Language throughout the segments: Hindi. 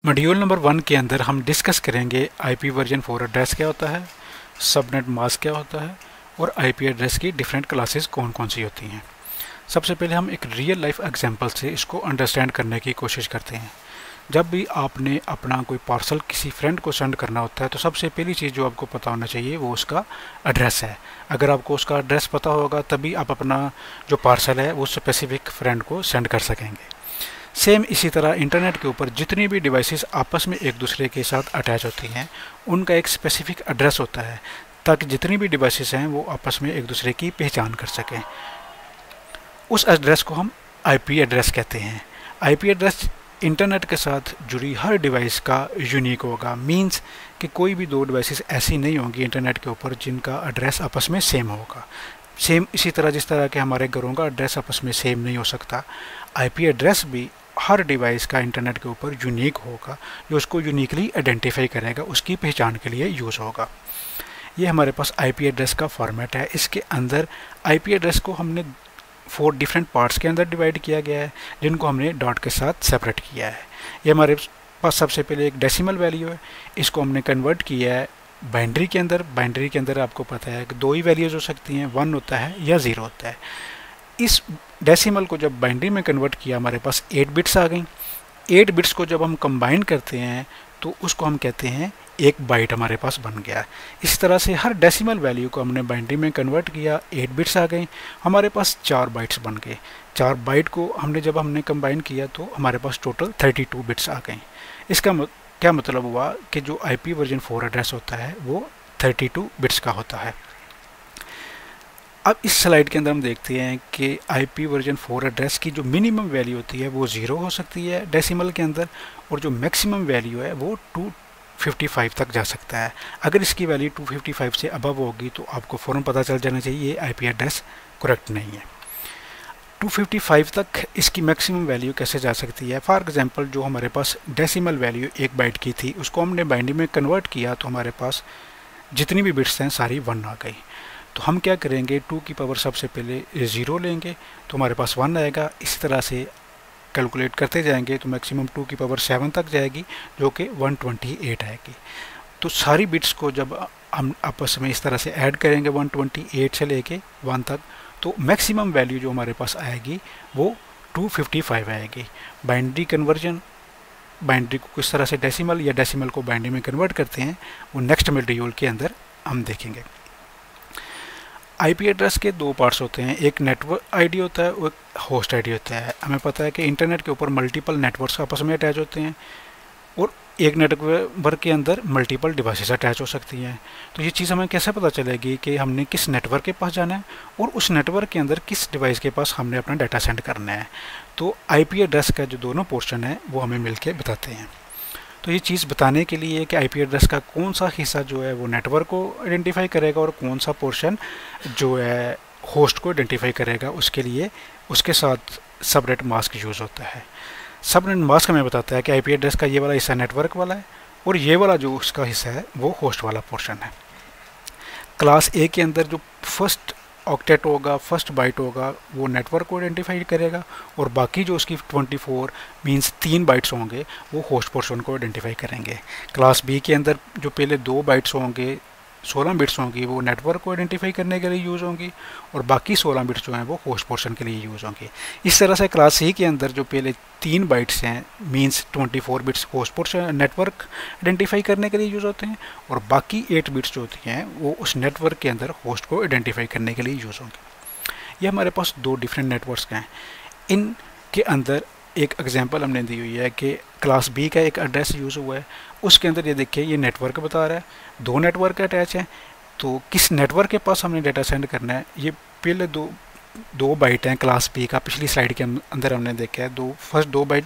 मॉड्यूल नंबर 1 के अंदर हम डिस्कस करेंगे आईपी वर्जन 4 एड्रेस क्या होता है, सबनेट मास्क क्या होता है और आईपी एड्रेस की डिफरेंट क्लासेस कौन कौन सी होती हैं। सबसे पहले हम एक रियल लाइफ एग्जांपल से इसको अंडरस्टैंड करने की कोशिश करते हैं। जब भी आपने अपना कोई पार्सल किसी फ्रेंड को सेंड करना होता है तो सबसे पहली चीज़ जो आपको पता होना चाहिए वो उसका एड्रेस है। अगर आपको उसका एड्रेस पता होगा तभी आप अपना जो पार्सल है वो स्पेसिफिक फ्रेंड को सेंड कर सकेंगे। सेम इसी तरह इंटरनेट के ऊपर जितनी भी डिवाइसेस आपस में एक दूसरे के साथ अटैच होती हैं उनका एक स्पेसिफिक एड्रेस होता है ताकि जितनी भी डिवाइसेस हैं वो आपस में एक दूसरे की पहचान कर सकें। उस एड्रेस को हम आईपी एड्रेस कहते हैं। आईपी एड्रेस इंटरनेट के साथ जुड़ी हर डिवाइस का यूनिक होगा। मींस कि कोई भी दो डिवाइसेस ऐसी नहीं होंगी इंटरनेट के ऊपर जिनका एड्रेस आपस में सेम होगा। सेम इसी तरह जिस तरह के हमारे घरों का एड्रेस आपस में सेम नहीं हो सकता, आईपी एड्रेस भी हर डिवाइस का इंटरनेट के ऊपर यूनिक होगा जो उसको यूनिकली आइडेंटिफाई करेगा, उसकी पहचान के लिए यूज़ होगा। ये हमारे पास आईपी एड्रेस का फॉर्मेट है। इसके अंदर आईपी एड्रेस को हमने 4 डिफरेंट पार्ट्स के अंदर डिवाइड किया गया है जिनको हमने डॉट के साथ सेपरेट किया है। ये हमारे पास सबसे पहले एक डेसिमल वैल्यू है, इसको हमने कन्वर्ट किया है बाइनरी के अंदर। बाइनरी के अंदर आपको पता है कि 2 ही वैल्यूज़ हो सकती हैं, 1 होता है या 0 होता है। इस डेसिमल को जब बाइनरी में कन्वर्ट किया हमारे पास 8 बिट्स आ गई। 8 बिट्स को जब हम कंबाइन करते हैं तो उसको हम कहते हैं 1 बाइट हमारे पास बन गया। इस तरह से हर डेसिमल वैल्यू को हमने बाइनरी में कन्वर्ट किया, 8 बिट्स आ गई, हमारे पास 4 बाइट्स बन गए। 4 बाइट को जब हमने कंबाइन किया तो हमारे पास टोटल 32 बिट्स आ गई। इसका क्या मतलब हुआ कि जो आईपी वर्जन 4 एड्रेस होता है वो 32 बिट्स का होता है। अब इस स्लाइड के अंदर हम देखते हैं कि आईपी वर्जन 4 एड्रेस की जो मिनिमम वैल्यू होती है वो 0 हो सकती है डेसिमल के अंदर, और जो मैक्सिमम वैल्यू है वो 255 तक जा सकता है। अगर इसकी वैल्यू 255 से अबव होगी तो आपको फ़ौरन पता चल जाना चाहिए ये आईपी एड्रेस करेक्ट नहीं है। 255 तक इसकी मैक्सिमम वैल्यू कैसे जा सकती है? फॉर एग्जांपल जो हमारे पास डेसिमल वैल्यू 1 बाइट की थी उसको हमने बाइनरी में कन्वर्ट किया तो हमारे पास जितनी भी बिट्स हैं सारी 1 आ गई। तो हम क्या करेंगे, 2 की पावर सबसे पहले 0 लेंगे तो हमारे पास 1 आएगा। इसी तरह से कैलकुलेट करते जाएंगे तो मैक्सिमम 2 की पावर 7 तक जाएगी जो कि 128 आएगी। तो सारी बिट्स को जब हम आपस में इस तरह से ऐड करेंगे 128 से लेके 1 तक तो मैक्सिमम वैल्यू जो हमारे पास आएगी वो 255 आएगी। बाइनरी कन्वर्जन, बाइनरी को किस तरह से डेसिमल या डेसिमल को बाइनरी में कन्वर्ट करते हैं वो नेक्स्ट मॉड्यूल के अंदर हम देखेंगे। आईपी एड्रेस के 2 पार्ट्स होते हैं, एक नेटवर्क आईडी होता है और एक होस्ट आईडी होता है। हमें पता है कि इंटरनेट के ऊपर मल्टीपल नेटवर्क्स आपस में अटैच होते हैं और एक नेटवर्क के अंदर मल्टीपल डिवाइसेस अटैच हो सकती हैं। तो ये चीज़ हमें कैसे पता चलेगी कि हमने किस नेटवर्क के पास जाना है और उस नेटवर्क के अंदर किस डिवाइस के पास हमने अपना डाटा सेंड करना है? तो आईपी एड्रेस का जो दोनों पोर्शन है वो हमें मिलकर बताते हैं। तो ये चीज़ बताने के लिए कि आईपी एड्रेस का कौन सा हिस्सा जो है वो नेटवर्क को आइडेंटिफाई करेगा और कौन सा पोर्शन जो है होस्ट को आइडेंटिफाई करेगा, उसके लिए उसके साथ सबनेट मास्क यूज़ होता है। सबनेट मास्क हमें बताता है कि आईपी एड्रेस का ये वाला हिस्सा नेटवर्क वाला है और ये वाला जो उसका हिस्सा है वो होस्ट वाला पोर्शन है। क्लास ए के अंदर जो फर्स्ट ऑक्टेट होगा, फर्स्ट बाइट होगा, वो नेटवर्क को आइडेंटिफाई करेगा और बाकी जो उसकी 24 मींस 3 बाइट्स होंगे वो होस्ट पोर्शन को आइडेंटिफाई करेंगे। क्लास बी के अंदर जो पहले 2 बाइट्स होंगे, 16 बिट्स होंगी, वो नेटवर्क को आइडेंटिफाई करने के लिए यूज़ होंगी और बाकी 16 बिट्स जो हैं वो होस्ट पोर्शन के लिए यूज़ होंगे। इस तरह से क्लास सी के अंदर जो पहले 3 बाइट्स हैं means 24 bits host portion network identify करने के लिए यूज़ होते हैं और बाकी 8 बिट्स जो होती हैं वो उस नेटवर्क के अंदर होस्ट को आइडेंटिफाई करने के लिए यूज़ होंगे। ये हमारे पास 2 डिफरेंट नेटवर्क्स हैं। इनके अंदर एक एग्जांपल हमने दी हुई है कि क्लास बी का एक एड्रेस यूज़ हुआ है, उसके अंदर ये देखिए ये नेटवर्क बता रहा है, 2 नेटवर्क अटैच हैं। तो किस नेटवर्क के पास हमने डाटा सेंड करना है, ये पहले दो बाइट हैं क्लास बी का, पिछली स्लाइड के अंदर हमने देखा है फर्स्ट 2 बाइट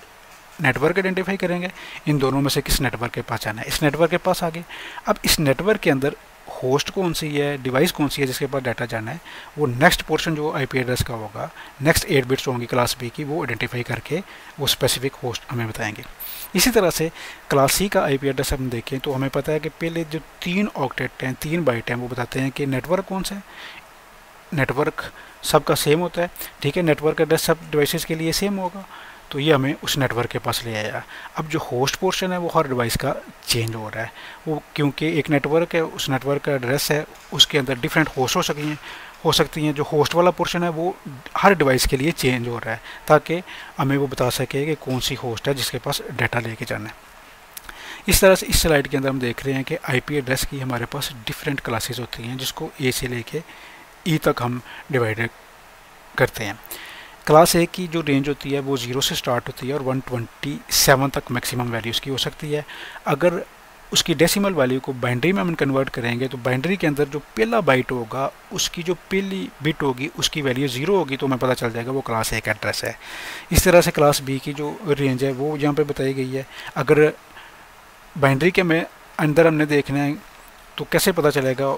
नेटवर्क आइडेंटिफाई करेंगे, इन दोनों में से किस नेटवर्क के पास जाना है, इस नेटवर्क के पास आगे। अब इस नेटवर्क के अंदर होस्ट कौन सी है, डिवाइस कौन सी है जिसके पास डाटा जाना है, वो नेक्स्ट पोर्शन जो आईपी एड्रेस का होगा, नेक्स्ट 8 बिट्स होंगी क्लास बी की, वो आइडेंटिफाई करके वो स्पेसिफिक होस्ट हमें बताएंगे। इसी तरह से क्लास सी का आईपी एड्रेस हम देखें तो हमें पता है कि पहले जो 3 ऑक्टेट हैं, 3 बाइट हैं, वो बताते हैं कि नेटवर्क कौन सा है। नेटवर्क सबका सेम होता है, ठीक है, नेटवर्क एड्रेस सब डिवाइसेस के लिए सेम होगा। तो ये हमें उस नेटवर्क के पास ले आया। अब जो होस्ट पोर्शन है वो हर डिवाइस का चेंज हो रहा है, वो क्योंकि एक नेटवर्क है, उस नेटवर्क का एड्रेस है, उसके अंदर डिफरेंट होस्ट हो सकती हैं। जो होस्ट वाला पोर्शन है वो हर डिवाइस के लिए चेंज हो रहा है, ताकि हमें वो बता सके कि कौन सी होस्ट है जिसके पास डाटा लेके जाना है। इस तरह से इस स्लाइड के अंदर हम देख रहे हैं कि आईपी एड्रेस की हमारे पास डिफरेंट क्लासेस होती हैं, जिसको ए से लेके ई तक हम डिवाइड करते हैं। क्लास ए की जो रेंज होती है वो 0 से स्टार्ट होती है और 127 तक मैक्सिमम वैल्यू उसकी हो सकती है। अगर उसकी डेसिमल वैल्यू को बाइनरी में हम कन्वर्ट करेंगे तो बाइनरी के अंदर जो पहला बाइट होगा उसकी जो पहली बिट होगी उसकी वैल्यू 0 होगी, तो हमें पता चल जाएगा वो क्लास ए का एड्रेस है। इस तरह से क्लास बी की जो रेंज है वो यहाँ पे बताई गई है। अगर बाइनरी के में अंदर हमने देखना है तो कैसे पता चलेगा,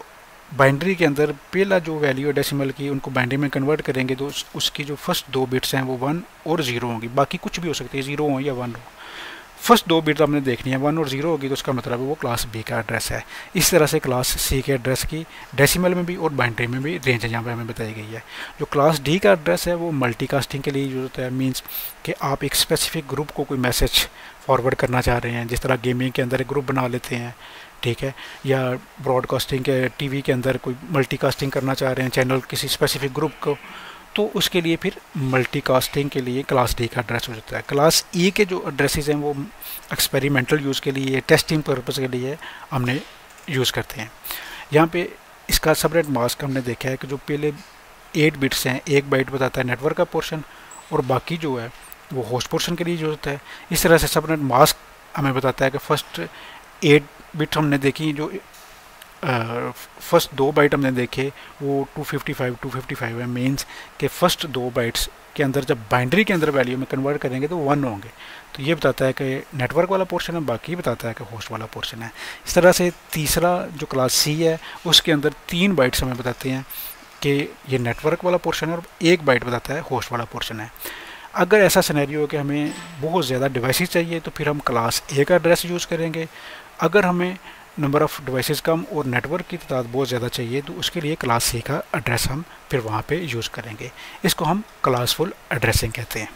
बाइनरी के अंदर पहला जो वैल्यू है डेसिमल की उनको बाइनरी में कन्वर्ट करेंगे तो उसकी जो फर्स्ट 2 बिट्स हैं वो 1 और 0 होंगी, बाकी कुछ भी हो सकती है, 0 हो या 1 हो। फर्स्ट 2 बिट हमने देखनी है, 1 और 0 होगी तो उसका मतलब है वो क्लास बी का एड्रेस है। इस तरह से क्लास सी के एड्रेस की डेसिमल में भी और बाइनरी में भी रेंज यहाँ पे हमें बताई गई है। जो क्लास डी का एड्रेस है वो मल्टीकास्टिंग के लिए यूज होता है, मीन्स कि आप एक स्पेसिफिक ग्रुप को कोई मैसेज फॉरवर्ड करना चाह रहे हैं, जिस तरह गेमिंग के अंदर एक ग्रुप बना लेते हैं, ठीक है, या ब्रॉडकास्टिंग के टीवी के अंदर कोई मल्टीकास्टिंग करना चाह रहे हैं चैनल किसी स्पेसिफिक ग्रुप को, तो उसके लिए फिर मल्टीकास्टिंग के लिए क्लास डी का एड्रेस हो जाता है। क्लास ई के जो एड्रेसेस हैं वो एक्सपेरिमेंटल यूज़ के लिए, टेस्टिंग पर्पज़ के लिए हमने यूज़ करते हैं। यहाँ पे इसका सबनेट मास्क हमने देखा है कि जो पहले 8 बिट्स हैं, 1 बाइट बताता है नेटवर्क का पोर्शन और बाकी जो है वो होस्ट पोर्शन के लिए यूज होता है। इस तरह से सबनेट मास्क हमें बताता है कि फर्स्ट 8 बिट हमने देखी, जो फर्स्ट 2 बाइट हमने देखे वो 255 है, मीन्स के फर्स्ट 2 बाइट्स के अंदर जब बाइनरी के अंदर वैल्यू में कन्वर्ट करेंगे तो 1 होंगे, तो ये बताता है कि नेटवर्क वाला पोर्शन है, बाकी बताता है कि होस्ट वाला पोर्शन है। इस तरह से तीसरा जो क्लास सी है उसके अंदर 3 बाइट्स हमें बताते हैं कि ये नेटवर्क वाला पोर्शन है और 1 बाइट बताता है होस्ट वाला पोर्शन है। अगर ऐसा सिनेरियो हो कि हमें बहुत ज़्यादा डिवाइसेस चाहिए तो फिर हम क्लास ए का एड्रेस यूज़ करेंगे। अगर हमें नंबर ऑफ़ डिवाइसेस कम और नेटवर्क की तादाद बहुत ज़्यादा चाहिए तो उसके लिए क्लास सी का एड्रेस हम फिर वहाँ पे यूज़ करेंगे। इसको हम क्लासफुल एड्रेसिंग कहते हैं।